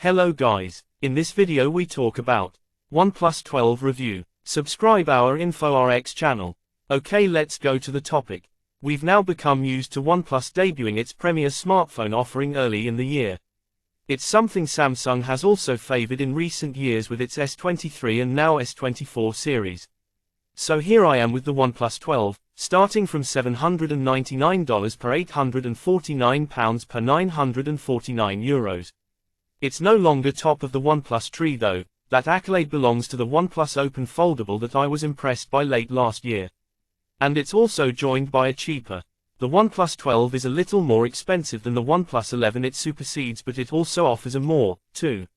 Hello guys, in this video we talk about OnePlus 12 review. Subscribe our InfoRx channel. Okay, let's go to the topic. We've now become used to OnePlus debuting its premier smartphone offering early in the year. It's something Samsung has also favored in recent years with its S23 and now S24 series. So here I am with the OnePlus 12, starting from $799 per £849 per €949. It's no longer top of the OnePlus tree though. That accolade belongs to the OnePlus Open Foldable that I was impressed by late last year. And it's also joined by a cheaper. The OnePlus 12 is a little more expensive than the OnePlus 11 it supersedes, but it also offers a more, too.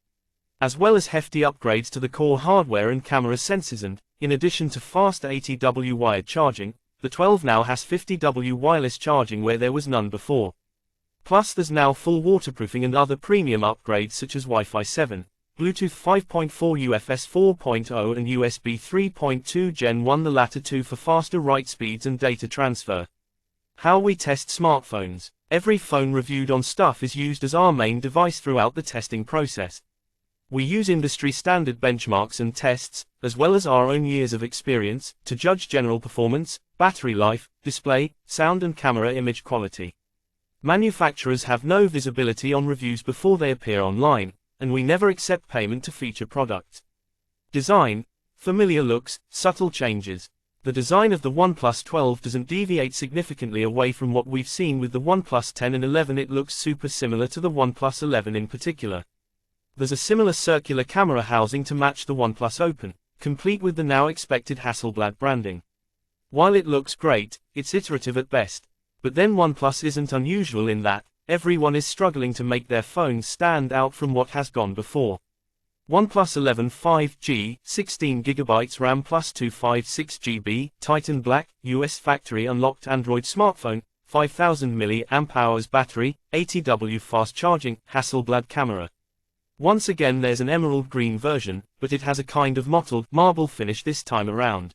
As well as hefty upgrades to the core hardware and camera sensors, and, in addition to fast 80W wired charging, the 12 now has 50W wireless charging where there was none before. Plus there's now full waterproofing and other premium upgrades such as Wi-Fi 7, Bluetooth 5.4 UFS 4.0 and USB 3.2 Gen 1, the latter two for faster write speeds and data transfer. How we test smartphones. Every phone reviewed on Stuff is used as our main device throughout the testing process. We use industry standard benchmarks and tests, as well as our own years of experience, to judge general performance, battery life, display, sound and camera image quality. Manufacturers have no visibility on reviews before they appear online, and we never accept payment to feature products. Design. Familiar looks, subtle changes. The design of the OnePlus 12 doesn't deviate significantly away from what we've seen with the OnePlus 10 and 11. It looks super similar to the OnePlus 11 in particular. There's a similar circular camera housing to match the OnePlus Open, complete with the now expected Hasselblad branding. While it looks great, it's iterative at best. But then OnePlus isn't unusual in that everyone is struggling to make their phones stand out from what has gone before. OnePlus 11 5G, 16GB RAM plus 256GB, Titan Black, US factory unlocked Android smartphone, 5000 mAh battery, 80W fast charging, Hasselblad camera. Once again there's an emerald green version, but it has a kind of mottled marble finish this time around.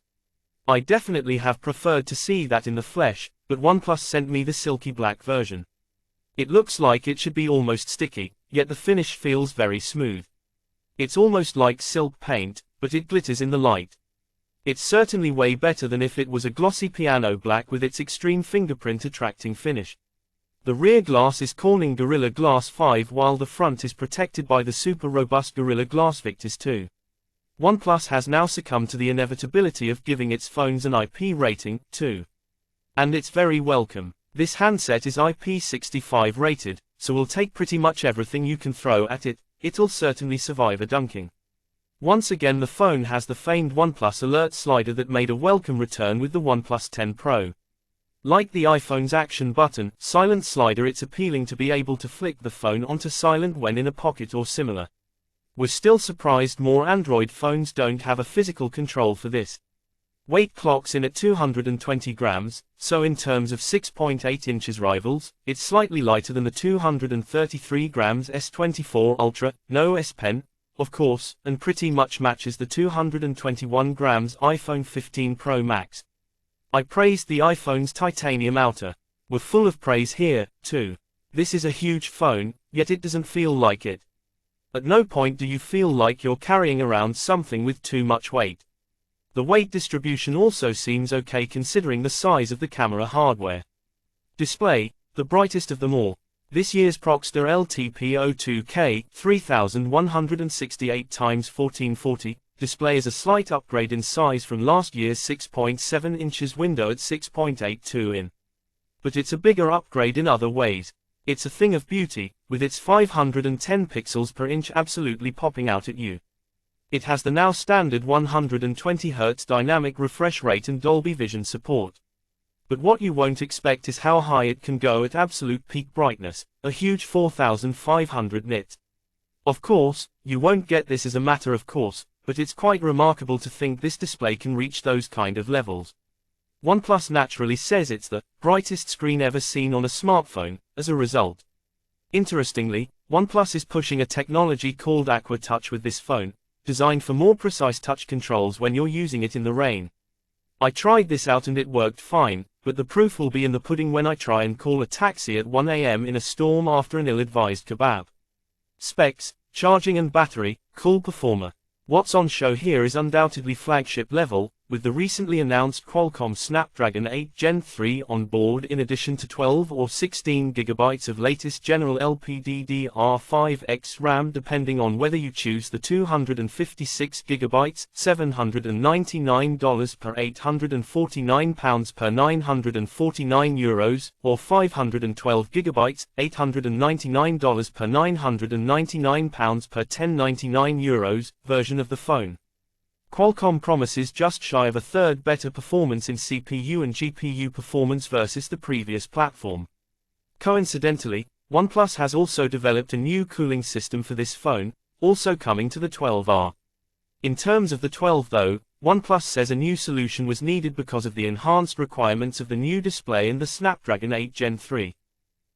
I definitely have preferred to see that in the flesh, but OnePlus sent me the silky black version. It looks like it should be almost sticky, yet the finish feels very smooth. It's almost like silk paint, but it glitters in the light. It's certainly way better than if it was a glossy piano black with its extreme fingerprint attracting finish. The rear glass is Corning Gorilla Glass 5 while the front is protected by the super robust Gorilla Glass Victus 2. OnePlus has now succumbed to the inevitability of giving its phones an IP rating, too. And it's very welcome. This handset is IP65 rated, so will take pretty much everything you can throw at it. It'll certainly survive a dunking. Once again the phone has the famed OnePlus Alert slider that made a welcome return with the OnePlus 10 Pro. Like the iPhone's action button, silent slider, it's appealing to be able to flick the phone onto silent when in a pocket or similar. We're still surprised more Android phones don't have a physical control for this. Weight clocks in at 220 grams, so in terms of 6.8 inches rivals, it's slightly lighter than the 233 grams S24 Ultra, no S Pen, of course, and pretty much matches the 221 grams iPhone 15 Pro Max. I praised the iPhone's titanium outer. We're full of praise here, too. This is a huge phone, yet it doesn't feel like it. At no point do you feel like you're carrying around something with too much weight. The weight distribution also seems okay considering the size of the camera hardware. Display, the brightest of them all. This year's Proxter LTP02K 3168x1440 display is a slight upgrade in size from last year's 6.7 inches window at 6.82 in. But it's a bigger upgrade in other ways. It's a thing of beauty, with its 510 pixels per inch absolutely popping out at you. It has the now standard 120Hz dynamic refresh rate and Dolby Vision support. But what you won't expect is how high it can go at absolute peak brightness, a huge 4500 nits. Of course, you won't get this as a matter of course, but it's quite remarkable to think this display can reach those kind of levels. OnePlus naturally says it's the brightest screen ever seen on a smartphone, as a result. Interestingly, OnePlus is pushing a technology called Aqua Touch with this phone, designed for more precise touch controls when you're using it in the rain. I tried this out and it worked fine, but the proof will be in the pudding when I try and call a taxi at 1 AM in a storm after an ill-advised kebab. Specs, charging and battery, cool performer. What's on show here is undoubtedly flagship level, with the recently announced Qualcomm Snapdragon 8 Gen 3 on board in addition to 12 or 16 GB of latest general LPDDR5X RAM depending on whether you choose the 256 GB, $799 per £849 per €949, or 512 GB, $899 per £999 per €1099 version of the phone. Qualcomm promises just shy of a third better performance in CPU and GPU performance versus the previous platform. Coincidentally, OnePlus has also developed a new cooling system for this phone, also coming to the 12R. In terms of the 12 though, OnePlus says a new solution was needed because of the enhanced requirements of the new display and the Snapdragon 8 Gen 3.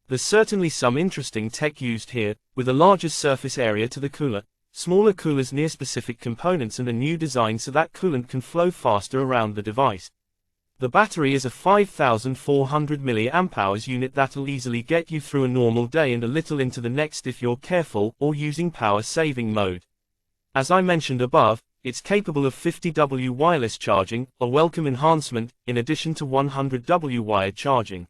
There's certainly some interesting tech used here, with a larger surface area to the cooler, smaller coolers near specific components and a new design so that coolant can flow faster around the device. The battery is a 5400 mAh unit that'll easily get you through a normal day and a little into the next if you're careful or using power saving mode. As I mentioned above, it's capable of 50W wireless charging, a welcome enhancement, in addition to 100W wired charging.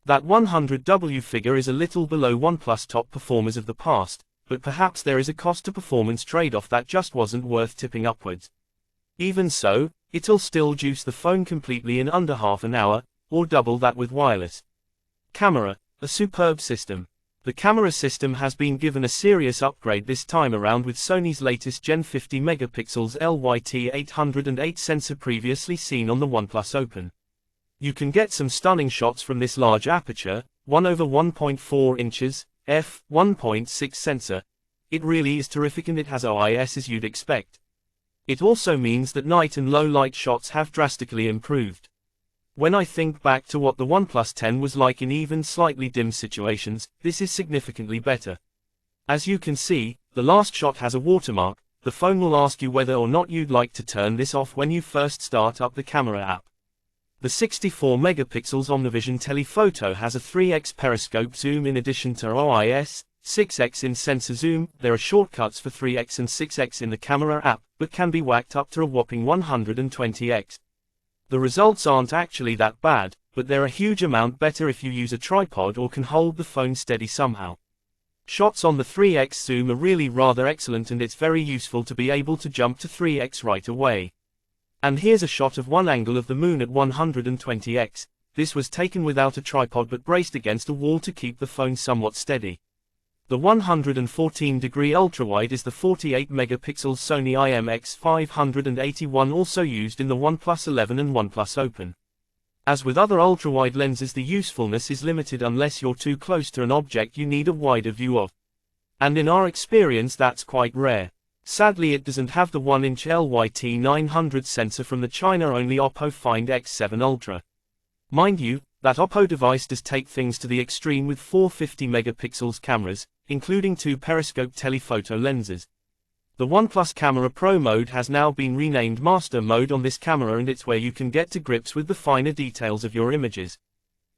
That 100W figure is a little below OnePlus top performers of the past, but perhaps there is a cost-to-performance trade-off that just wasn't worth tipping upwards. Even so, it'll still juice the phone completely in under half an hour, or double that with wireless. Camera, a superb system. The camera system has been given a serious upgrade this time around with Sony's latest Gen 50 megapixels LYT-808 sensor previously seen on the OnePlus Open. You can get some stunning shots from this large aperture, 1/1.4 inches, f/1.6 sensor. It really is terrific and it has OIS as you'd expect. It also means that night and low light shots have drastically improved. When I think back to what the OnePlus 10 was like in even slightly dim situations, this is significantly better. As you can see, the last shot has a watermark. The phone will ask you whether or not you'd like to turn this off when you first start up the camera app. The 64 megapixels Omnivision telephoto has a 3x periscope zoom in addition to OIS, 6x in sensor zoom. There are shortcuts for 3x and 6x in the camera app, but can be whacked up to a whopping 120x. The results aren't actually that bad, but they're a huge amount better if you use a tripod or can hold the phone steady somehow. Shots on the 3x zoom are really rather excellent and it's very useful to be able to jump to 3x right away. And here's a shot of one angle of the moon at 120x. This was taken without a tripod but braced against a wall to keep the phone somewhat steady. The 114-degree ultrawide is the 48-megapixel Sony IMX581 also used in the OnePlus 11 and OnePlus Open. As with other ultrawide lenses, the usefulness is limited unless you're too close to an object you need a wider view of. And in our experience that's quite rare. Sadly it doesn't have the 1-inch LYT-900 sensor from the China-only Oppo Find X7 Ultra. Mind you, that Oppo device does take things to the extreme with 4 50-megapixels cameras, including 2 periscope telephoto lenses. The OnePlus Camera Pro mode has now been renamed Master mode on this camera and it's where you can get to grips with the finer details of your images.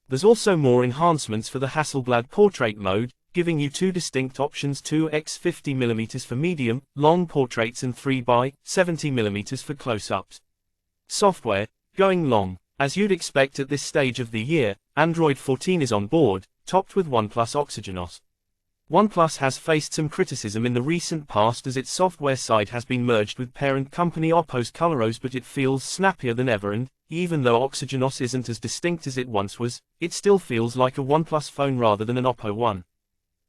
There's also more enhancements for the Hasselblad Portrait mode, giving you 2 distinct options: 2x 50mm for medium, long portraits and 3x70mm for close-ups. Software, going long. As you'd expect at this stage of the year, Android 14 is on board, topped with OnePlus Oxygenos. OnePlus has faced some criticism in the recent past as its software side has been merged with parent company Oppo's ColorOS, but it feels snappier than ever and, even though Oxygenos isn't as distinct as it once was, it still feels like a OnePlus phone rather than an Oppo one.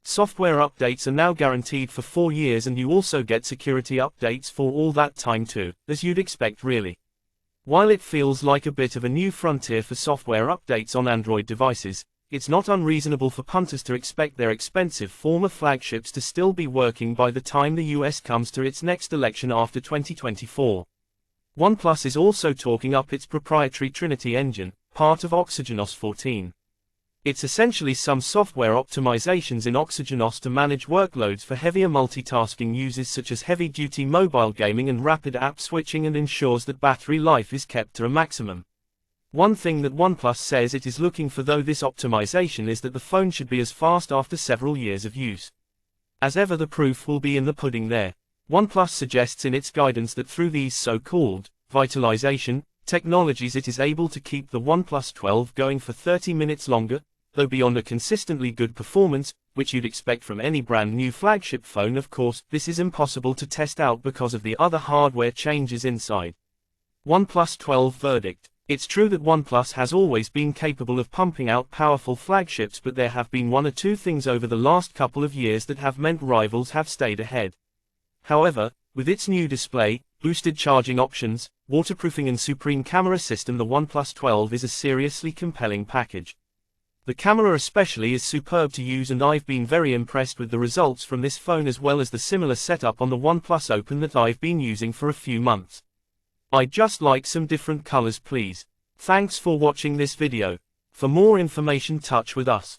Software updates are now guaranteed for 4 years and you also get security updates for all that time too, as you'd expect really. While it feels like a bit of a new frontier for software updates on Android devices, it's not unreasonable for punters to expect their expensive former flagships to still be working by the time the US comes to its next election after 2024. OnePlus is also talking up its proprietary Trinity engine, part of Oxygenos 14. It's essentially some software optimizations in Oxygenos to manage workloads for heavier multitasking uses such as heavy-duty mobile gaming and rapid app switching, and ensures that battery life is kept to a maximum. One thing that OnePlus says it is looking for though this optimization is that the phone should be as fast after several years of use. As ever, the proof will be in the pudding there. OnePlus suggests in its guidance that through these so-called vitalization technologies it is able to keep the OnePlus 12 going for 30 minutes longer, though beyond a consistently good performance, which you'd expect from any brand new flagship phone. Of course, this is impossible to test out because of the other hardware changes inside. OnePlus 12 verdict. It's true that OnePlus has always been capable of pumping out powerful flagships, but there have been one or two things over the last couple of years that have meant rivals have stayed ahead. However, with its new display, boosted charging options, waterproofing and supreme camera system, the OnePlus 12 is a seriously compelling package. The camera especially is superb to use, and I've been very impressed with the results from this phone, as well as the similar setup on the OnePlus Open that I've been using for a few months. I'd just like some different colors, please. Thanks for watching this video. For more information, touch with us.